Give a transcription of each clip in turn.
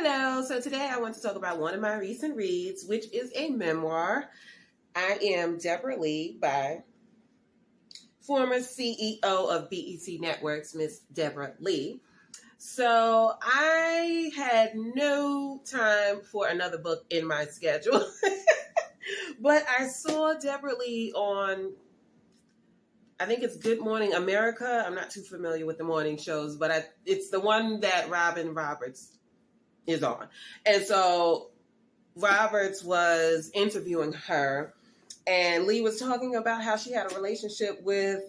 Hello, so today I want to talk about one of my recent reads, which is a memoir. I Am Debra Lee by former CEO of BET Networks, Miss Debra Lee. So I had no time for another book in my schedule, but I saw Debra Lee on, I think it's Good Morning America. I'm not too familiar with the morning shows, but it's the one that Robin Roberts is on. And so Roberts was interviewing her, and Lee was talking about how she had a relationship with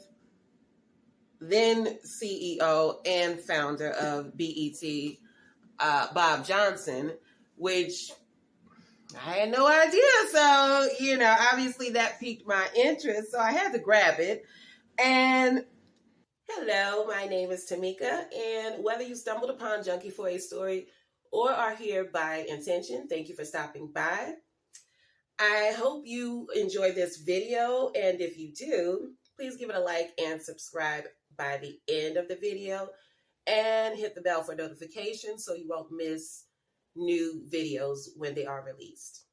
then CEO and founder of BET, Bob Johnson, which I had no idea. So, obviously that piqued my interest. So I had to grab it. And hello, my name is Tamika. And whether you stumbled upon Junkie for a story or are here by intention, thank you for stopping by. I hope you enjoy this video, and if you do, please give it a like and subscribe by the end of the video, and hit the bell for notifications so you won't miss new videos when they are released.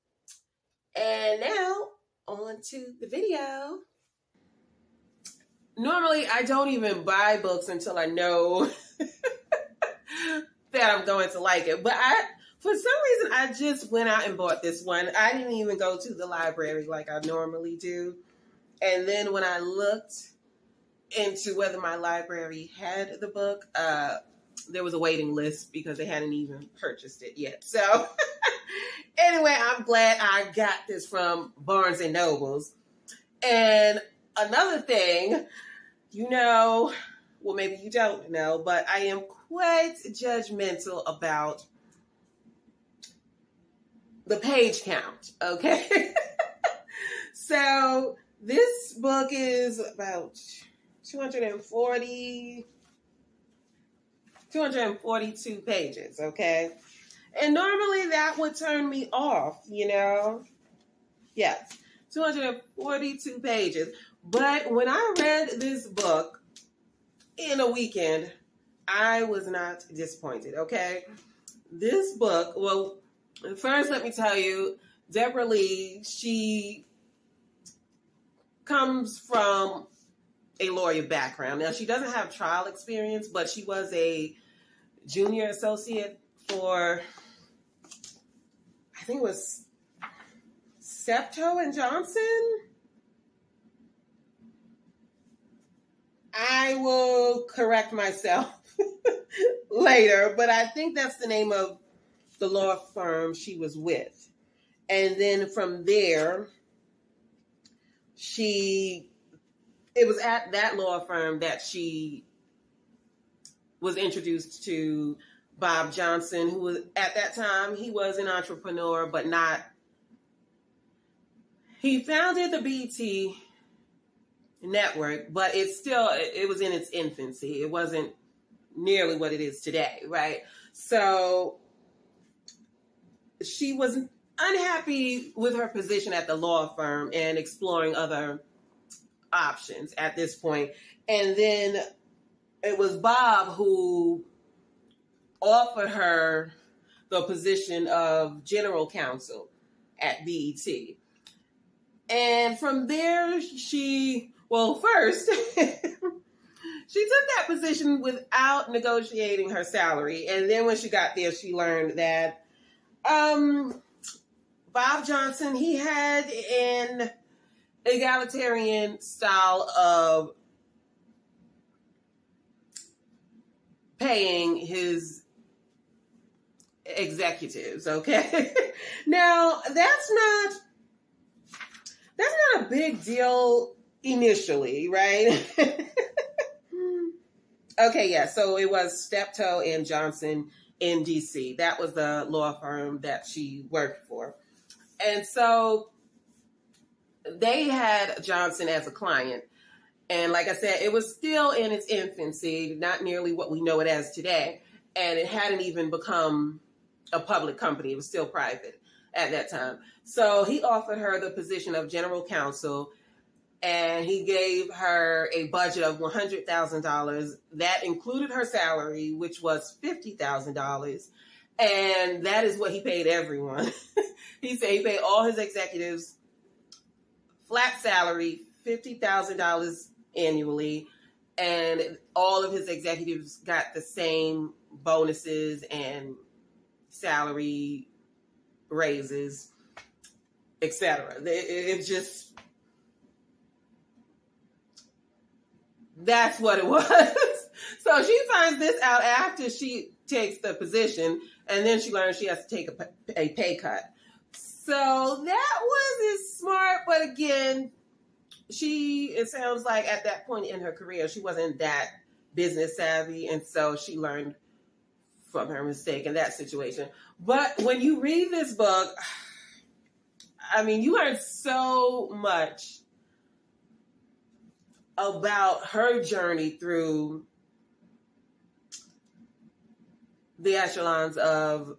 And now, on to the video. Normally, I don't even buy books until I know that I'm going to like it. But for some reason, I just went out and bought this one. I didn't even go to the library like I normally do. And then when I looked into whether my library had the book, there was a waiting list because they hadn't even purchased it yet. So anyway, I'm glad I got this from Barnes and Nobles. And another thing, well, maybe you don't know, but I am quite judgmental about the page count, okay? So this book is about 242 pages, okay? And normally that would turn me off, Yes, 242 pages. But when I read this book in a weekend, I was not disappointed, okay? This book, well, first let me tell you, Debra Lee, she comes from a lawyer background. Now, she doesn't have trial experience, but she was a junior associate for, I think it was Steptoe and Johnson. I will correct myself later, but I think that's the name of the law firm she was with. And then from there, it was at that law firm that she was introduced to Bob Johnson, who was, at that time, he was an entrepreneur, but he founded the BET Network, but it was in its infancy. It wasn't nearly what it is today, right? So she was unhappy with her position at the law firm and exploring other options at this point. And then it was Bob who offered her the position of general counsel at BET. And from there, first, she took that position without negotiating her salary. And then when she got there, she learned that Bob Johnson, he had an egalitarian style of paying his executives, okay? Now, that's not a big deal initially, right? Okay, yeah, so it was Steptoe and Johnson in DC. That was the law firm that she worked for. And so they had Johnson as a client. And like I said, it was still in its infancy, not nearly what we know it as today. And it hadn't even become a public company. It was still private at that time. So he offered her the position of general counsel, and he gave her a budget of $100,000. That included her salary, which was $50,000. And that is what he paid everyone. He said he paid all his executives flat salary, $50,000 annually, and all of his executives got the same bonuses and salary raises, etc. It's just, that's what it was. So she finds this out after she takes the position, and then she learns she has to take a pay cut. So that wasn't smart, but again, it sounds like at that point in her career, she wasn't that business savvy, and so she learned from her mistake in that situation. But when you read this book, I mean, you learn so much about her journey through the echelons of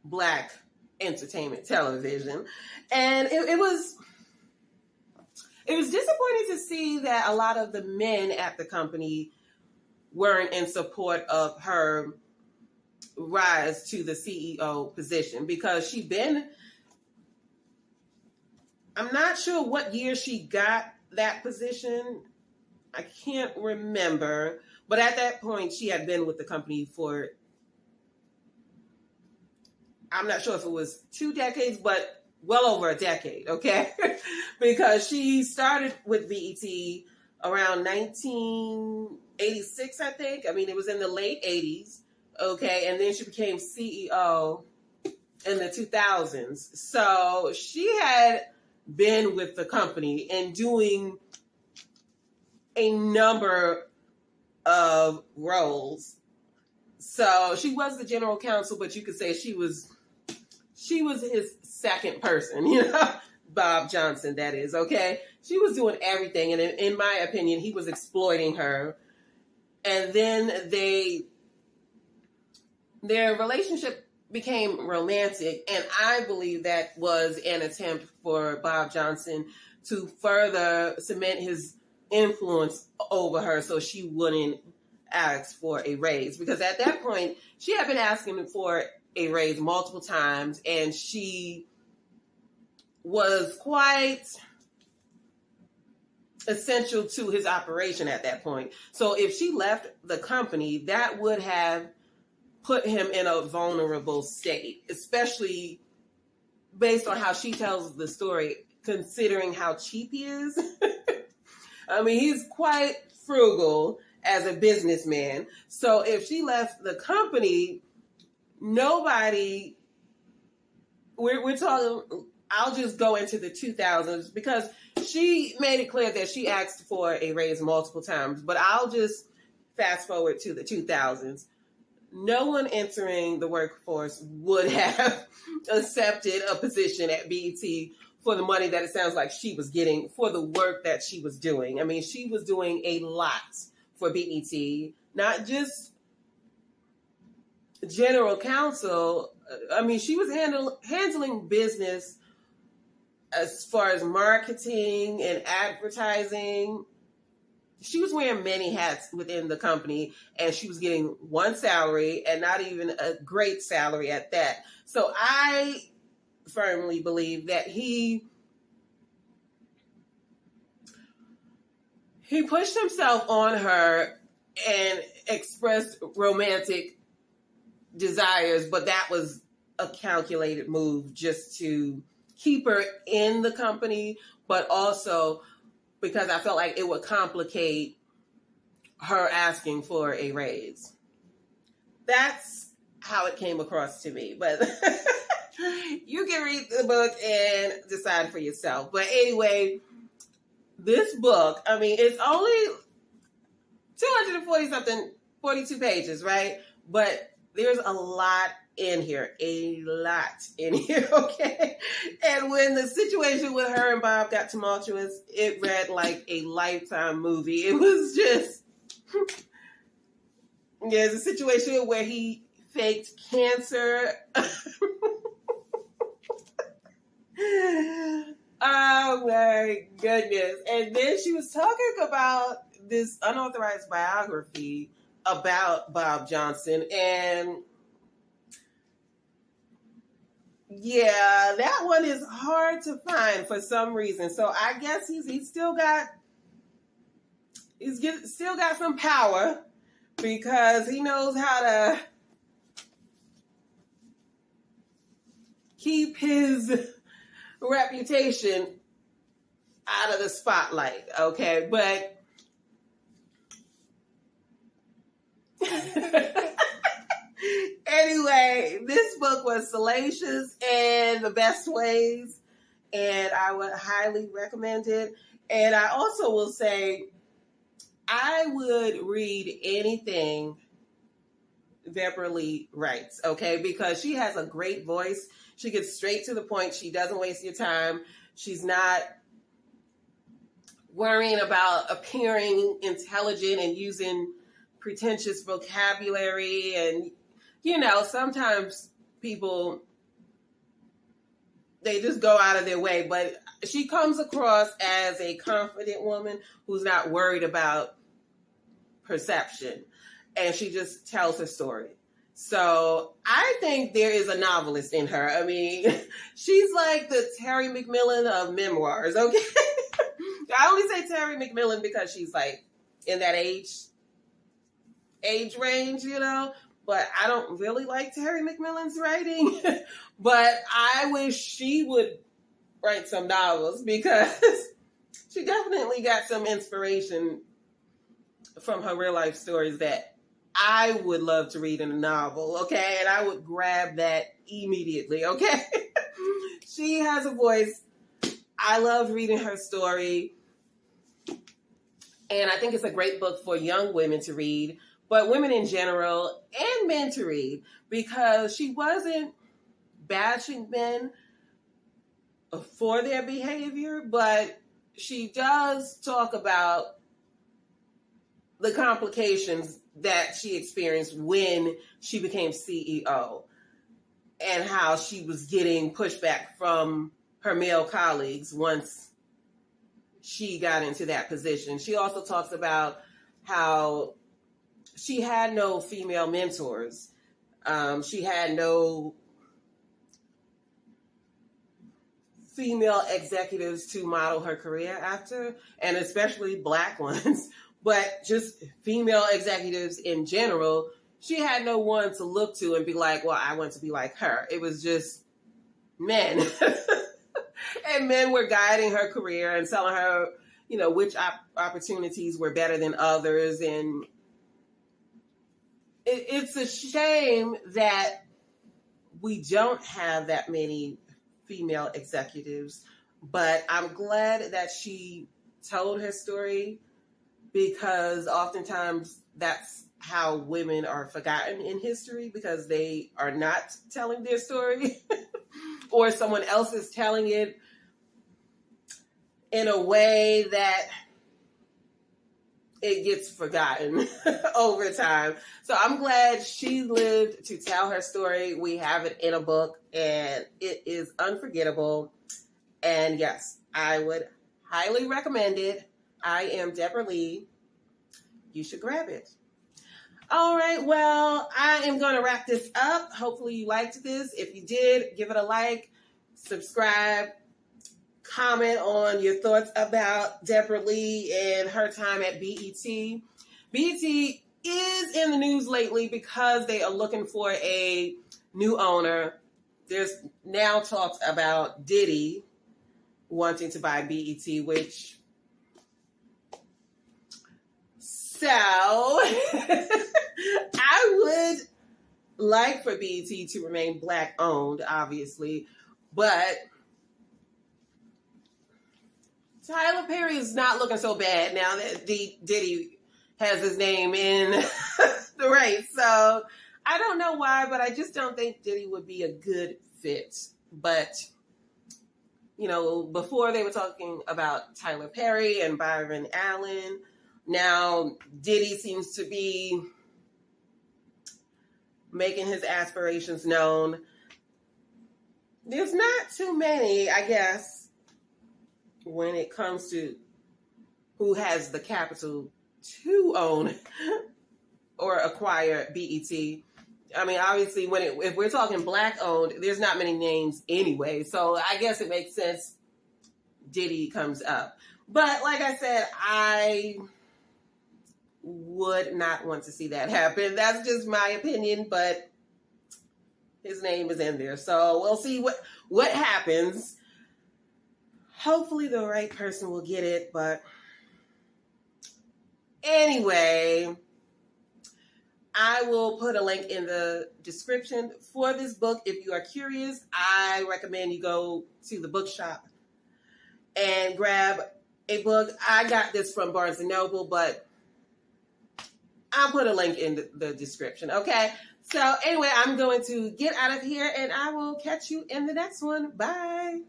Black entertainment television. And it was disappointing to see that a lot of the men at the company weren't in support of her rise to the CEO position, because I'm not sure what year she got that position. I can't remember. But at that point, she had been with the company for, I'm not sure if it was 2 decades, but well over a decade, okay? Because she started with BET around 1986, I think. I mean, it was in the late 80s, okay? And then she became CEO in the 2000s. So she had been with the company and doing a number of roles. So she was the general counsel, but you could say she was his second person, Bob Johnson, that is, okay? She was doing everything, and in my opinion, he was exploiting her. And then their relationship became romantic, and I believe that was an attempt for Bob Johnson to further cement his influence over her so she wouldn't ask for a raise. Because at that point, she had been asking for a raise multiple times, and she was quite essential to his operation at that point. So if she left the company, that would have put him in a vulnerable state, especially based on how she tells the story, considering how cheap he is. I mean, he's quite frugal as a businessman. So if she left the company, nobody, we're talking, I'll just go into the 2000s, because she made it clear that she asked for a raise multiple times, but I'll just fast forward to the 2000s. No one entering the workforce would have accepted a position at BET for the money that it sounds like she was getting for the work that she was doing. I mean, she was doing a lot for BET, not just general counsel. I mean, she was handling business as far as marketing and advertising. She was wearing many hats within the company, and she was getting one salary, and not even a great salary at that. So I firmly believe that he pushed himself on her and expressed romantic desires, but that was a calculated move just to keep her in the company, but also because I felt like it would complicate her asking for a raise. That's how it came across to me. But you can read the book and decide for yourself. But anyway, this book, I mean, it's only 42 pages, right? But there's a lot in here, okay? And when the situation with her and Bob got tumultuous, it read like a Lifetime movie. It was just, there's a situation where he faked cancer. Oh my goodness. And then she was talking about this unauthorized biography about Bob Johnson, and yeah, that one is hard to find for some reason. So I guess he's still got some power because he knows how to keep his reputation out of the spotlight. Okay, but anyway, this book was salacious in the best ways, and I would highly recommend it. And I also will say, I would read anything Debra Lee writes, okay? Because she has a great voice. She gets straight to the point. She doesn't waste your time. She's not worrying about appearing intelligent and using pretentious vocabulary. And, you know, sometimes people, they just go out of their way. But she comes across as a confident woman who's not worried about perception. And she just tells her story. So I think there is a novelist in her. I mean, she's like the Terry McMillan of memoirs, okay? I only say Terry McMillan because she's like in that age range, you know? But I don't really like Terry McMillan's writing. But I wish she would write some novels because she definitely got some inspiration from her real life stories that I would love to read in a novel, okay? And I would grab that immediately, okay? She has a voice. I love reading her story. And I think it's a great book for young women to read, but women in general and men to read, because she wasn't bashing men for their behavior, but she does talk about the complications that she experienced when she became CEO and how she was getting pushback from her male colleagues once she got into that position. She also talks about how she had no female mentors. She had no female executives to model her career after, and especially Black ones. But just female executives in general, she had no one to look to and be like, well, I want to be like her. It was just men. And men were guiding her career and telling her, you know, which opportunities were better than others. And it's a shame that we don't have that many female executives. But I'm glad that she told her story, because oftentimes that's how women are forgotten in history, because they are not telling their story or someone else is telling it in a way that it gets forgotten over time. So I'm glad she lived to tell her story. We have it in a book and it is unforgettable. And yes, I would highly recommend it. I am Debra Lee. You should grab it. All right, well, I am going to wrap this up. Hopefully you liked this. If you did, give it a like, subscribe, comment on your thoughts about Debra Lee and her time at BET. BET is in the news lately because they are looking for a new owner. There's now talks about Diddy wanting to buy BET, which... So, I would like for BET to remain Black owned, obviously, but Tyler Perry is not looking so bad now that Diddy has his name in the race. So, I don't know why, but I just don't think Diddy would be a good fit. But, you know, before they were talking about Tyler Perry and Byron Allen. Now, Diddy seems to be making his aspirations known. There's not too many, I guess, when it comes to who has the capital to own or acquire BET. I mean, obviously, if we're talking Black owned, there's not many names anyway. So I guess it makes sense Diddy comes up. But like I said, I would not want to see that happen. That's just my opinion, but his name is in there. So we'll see what happens. Hopefully the right person will get it. But anyway, I will put a link in the description for this book. If you are curious, I recommend you go to the bookshop and grab a book. I got this from Barnes & Noble, but I'll put a link in the description, okay? So anyway, I'm going to get out of here, and I will catch you in the next one. Bye.